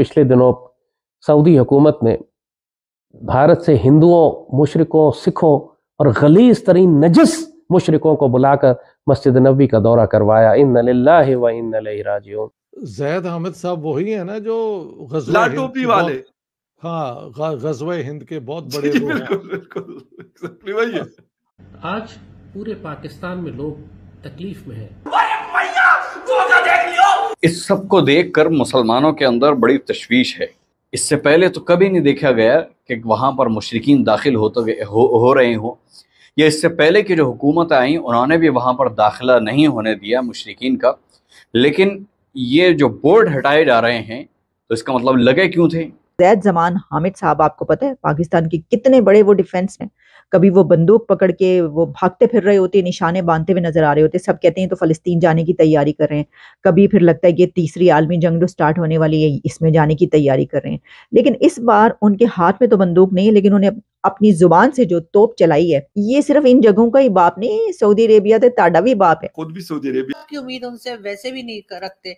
पिछले दिनों सऊदी हुकूमत ने भारत से हिंदुओं, मुशरिकों, सिखों और गलीज तरीन नजस मुशरिकों को बुलाकर मस्जिद नबी का दौरा करवाया। इन्ना लिल्लाहि व इन्ना इलैहि राजिऊन। जैद हामिद साहब वही है ना जो ला टोपी वाले, हाँ, गज़वे हिंद के बहुत बड़े जी, वो हैं। बिल्कुल बिल्कुल exactly वही है। आज पूरे पाकिस्तान में लोग तकलीफ में हैं। इस सब को देखकर मुसलमानों के अंदर बड़ी तशवीश है। इससे पहले तो कभी नहीं देखा गया कि वहाँ पर मुशरिकीन दाखिल हो रहे हों, या इससे पहले की जो हुकूमत आई उन्होंने भी वहाँ पर दाखिला नहीं होने दिया मुशरिकीन का। लेकिन ये जो बोर्ड हटाए जा रहे हैं तो इसका मतलब लगे क्यों थे? जैद जमान हामिद साहब, आपको पता है पाकिस्तान के कितने बड़े वो डिफेंस हैं। कभी वो बंदूक पकड़ के वो भागते फिर रहे होते, निशाने बांधते हुए नजर आ रहे होते, सब कहते हैं तो फलस्तीन जाने की तैयारी कर रहे हैं। कभी फिर लगता है कि तीसरी आलमी जंग जो स्टार्ट होने वाली है इसमें जाने की तैयारी कर रहे हैं। लेकिन इस बार उनके हाथ में तो बंदूक नहीं है, लेकिन उन्हें अपनी जुबान से जो तोप चलाई है, ये सिर्फ इन जगहों का ही बाप नहीं, सऊदी अरेबिया तो ताड़ा भी बाप है। खुद भी सऊदी अरेबिया की उम्मीद उनसे वैसे भी नहीं रखते।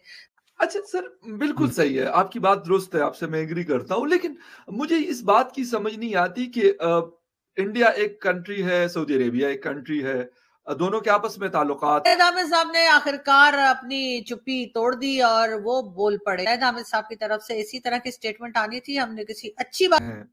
अच्छा सर, बिल्कुल सही है, आपकी बात दुरुस्त है, आपसे मैं एग्री करता हूँ। लेकिन मुझे इस बात की समझ नहीं आती कि इंडिया एक कंट्री है, सऊदी अरेबिया एक कंट्री है, दोनों के आपस में ताल्लुकात। जैद हामिद साहब ने आखिरकार अपनी चुप्पी तोड़ दी और वो बोल पड़े। जैद हामिद साहब की तरफ से इसी तरह की स्टेटमेंट आनी थी। हमने किसी अच्छी बात है,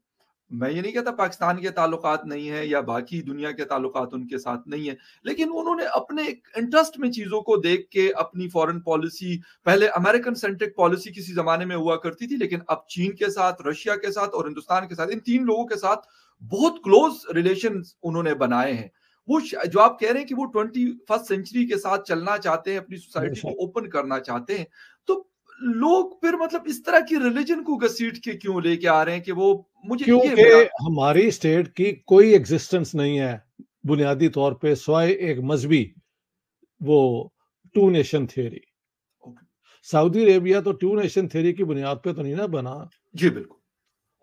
मैं ये नहीं कहता पाकिस्तान के ताल्लुकात नहीं है या बाकी दुनिया के ताल्लुकात उनके साथ नहीं है, लेकिन उन्होंने अपने इंटरेस्ट में चीजों को देख के अपनी फॉरेन पॉलिसी, पहले अमेरिकन सेंट्रिक पॉलिसी किसी जमाने में हुआ करती थी, लेकिन अब चीन के साथ, रशिया के साथ और हिंदुस्तान के साथ, इन तीन लोगों के साथ बहुत क्लोज रिलेशन उन्होंने बनाए हैं। वो जो आप कह रहे हैं कि वो 21st सेंचुरी के साथ चलना चाहते हैं, अपनी सोसाइटी को ओपन करना चाहते हैं, तो लोग फिर मतलब इस तरह की रिलीजन को घसीट के क्यों लेके आ रहे हैं कि वो मुझे, क्योंकि हमारी स्टेट की कोई एग्जिस्टेंस नहीं है बुनियादी तौर पे सिवाय एक मजहबी वो two nation theory. Saudi Arabia तो टू नेशन थ्योरी की बुनियाद पे तो नहीं ना बना। जी बिल्कुल।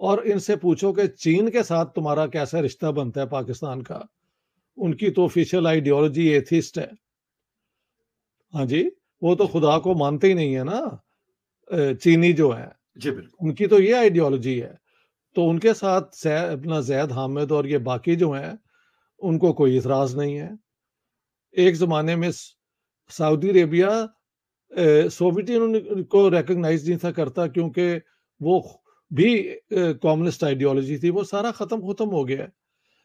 और इनसे पूछो कि चीन के साथ तुम्हारा कैसा रिश्ता बनता है पाकिस्तान का, उनकी तो ऑफिशियल आइडियोलॉजी एथिस्ट है। हाँ जी, वो तो खुदा को मानते ही नहीं है ना, चीनी जो है। जी बिल्कुल, उनकी तो ये आइडियोलॉजी है। तो उनके साथ अपना जैद हामिद और ये बाकी जो हैं उनको कोई इतराज नहीं है। एक जमाने में सऊदी अरेबिया सोवियत यूनियन को रिकॉग्नाइज नहीं था करता, क्योंकि वो भी कम्युनिस्ट आइडियोलॉजी थी। वो सारा खत्म हो गया है।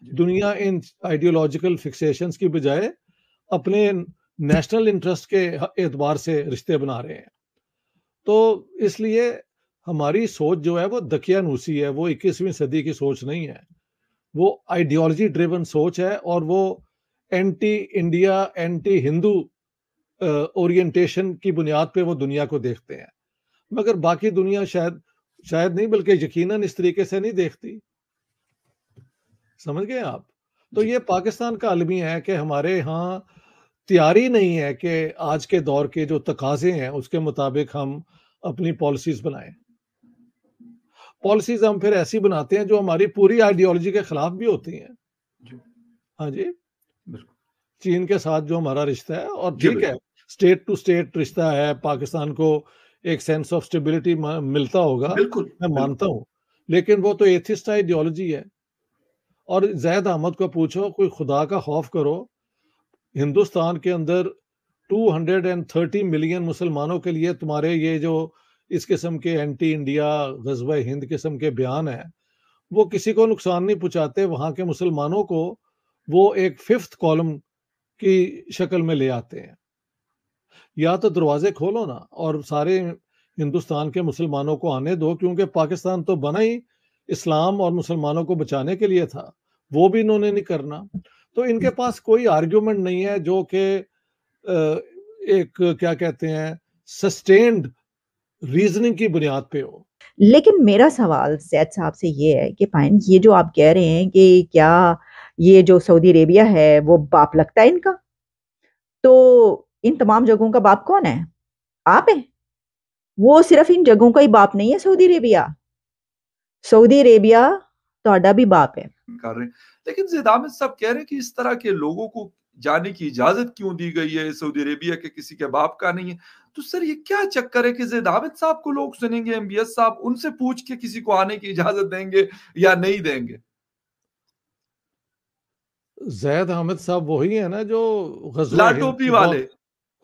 दुनिया इन आइडियोलॉजिकल फिक्सेशंस की बजाय अपने नेशनल इंटरेस्ट के एतबार से रिश्ते बना रहे हैं। तो इसलिए हमारी सोच जो है वो दकियानूसी है, वो 21वीं सदी की सोच नहीं है, वो आइडियोलॉजी ड्रिवन सोच है, और वो anti India, anti Hindu orientation की बुनियाद पे वो दुनिया को देखते हैं। मगर बाकी दुनिया शायद नहीं, बल्कि यकीनन इस तरीके से नहीं देखती। समझ गए आप? तो ये पाकिस्तान का अलमी है कि हमारे यहाँ तैयारी नहीं है कि आज के दौर के जो तकाजे हैं उसके मुताबिक हम अपनी पॉलिसीज बनाएं। पॉलिसीज हम फिर ऐसी बनाते हैं जो हमारी पूरी आइडियोलॉजी के खिलाफ भी होती हैं। हाँ जी, चीन के साथ जो हमारा रिश्ता है, और ठीक है स्टेट टू स्टेट रिश्ता है, पाकिस्तान को एक सेंस ऑफ स्टेबिलिटी मिलता होगा, मैं मानता हूँ, लेकिन वो तो एथिस्ट आइडियोलॉजी है। और जैद अहमद को पूछो, कोई खुदा का खौफ करो, हिंदुस्तान के अंदर 230 मिलियन मुसलमानों के लिए तुम्हारे ये जो इस किस्म के एंटी इंडिया, गज़वा हिंद किस्म के बयान है, वो किसी को नुकसान नहीं पहुंचाते। वहां के मुसलमानों को वो एक 5th कॉलम की शक्ल में ले आते हैं। या तो दरवाजे खोलो ना और सारे हिंदुस्तान के मुसलमानों को आने दो, क्योंकि पाकिस्तान तो बना ही इस्लाम और मुसलमानों को बचाने के लिए था, वो भी इन्होंने नहीं करना। तो इनके पास कोई आर्ग्यूमेंट नहीं है जो कि एक क्या कहते हैं सस्टेन्ड रीजनिंग की बुनियाद पे हो। लेकिन मेरा सवाल जैद साहब से ये है कि पाइन, ये जो आप कह रहे हैं कि क्या ये जो सऊदी अरेबिया है वो बाप लगता है इनका, तो इन तमाम जगहों का बाप कौन है? आप हैं। वो सिर्फ इन जगहों का ही बाप नहीं है सऊदी अरेबिया तो भी बाप है कर रहे हैं। लेकिन ज़ैद हामिद साहब कह रहे हैं कि इस तरह के लोगों को जाने की इजाजत क्यों दी गई है, सऊदी अरेबिया के किसी के बाप का नहीं है। تو سر یہ کیا چکر ہے کہ زید حامد صاحب کو لوگ سنیں گے، MBS صاحب ان سے پوچھ کے کسی کو آنے کی اجازت دیں گے یا نہیں دیں گے؟ زید حامد صاحب وہی ہیں نا جو غزوہ لاٹوپی والے،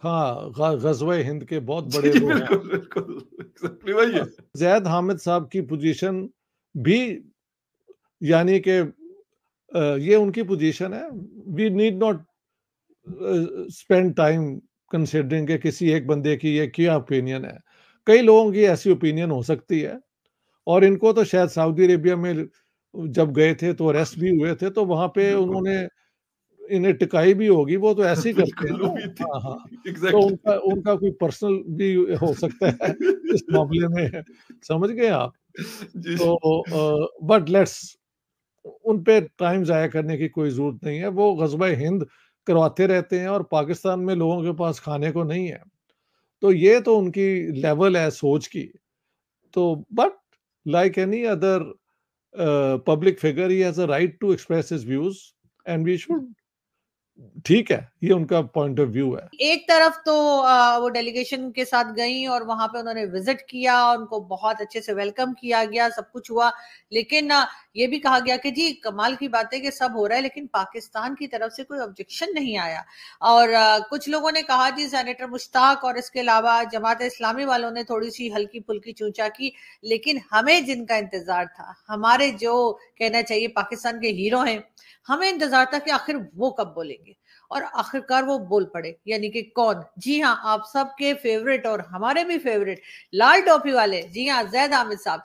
ہاں غزوہ ہند کے بہت بڑے وہ ہیں. بالکل بالکل exactly وہی ہے. زید حامد صاحب کی پوزیشن بھی یعنی کہ یہ ان کی پوزیشن ہے. We need not spend time considering کہ کسی ایک بندے کی یہ کیا اوپینین ہے. کئی لوگوں کی ایسی اوپینین ہو سکتی ہے، اور ان کو تو شاید سعودی عربیہ میں جب گئے تھے تو اریسٹ بھی ہوئے تھے، تو وہاں پہ انہوں نے انہیں ٹکائی بھی ہوگی. وہ تو ایسے ہی کرتے ہیں نا. ہاں تو ان کا کوئی پرسنل بھی ہو سکتا ہے اس معاملے میں، سمجھ گئے آپ. تو بٹ لیٹس ان پہ ٹائم ضائع کرنے کی کوئی ضرورت نہیں ہے. وہ غزوہ ہند کرواتے رہتے ہیں اور پاکستان میں لوگوں کے پاس کھانے کو نہیں ہے. تو یہ تو ان کی لیول ہے سوچ کی. تو but like any other public figure he has a right to express his views and we should. ٹھیک ہے، یہ ان کا پوائنٹ آف ویو ہے. ایک طرف تو وہ ڈیلیگیشن کے ساتھ گئیں اور وہاں پہ انہوں نے وزٹ کیا، ان کو بہت اچھے سے ویلکم کیا گیا، سب کچھ ہوا، لیکن یہ بھی کہا گیا کہ جی کمال کی بات ہے کہ سب ہو رہا ہے لیکن پاکستان کی طرف سے کوئی آبجیکشن نہیں آیا. اور کچھ لوگوں نے کہا جی سینیٹر مشتاق اور اس کے علاوہ جماعت اسلامی والوں نے تھوڑی سی ہلکی پھلکی چونچا کی، لیکن ہمیں جن کا انتظار تھا، ہمارے جو کہنا چاہیے پاکستان کے ہیرو ہیں، ہمیں انتظار تھا کہ آخر وہ کب بولیں گے، اور آخرکار وہ بول پڑے. یعنی کہ کون؟ جی ہاں، آپ سب کے فیورٹ اور ہمارے بھی فیورٹ لال ٹوپی والے، جی ہاں زید حامد صاحب.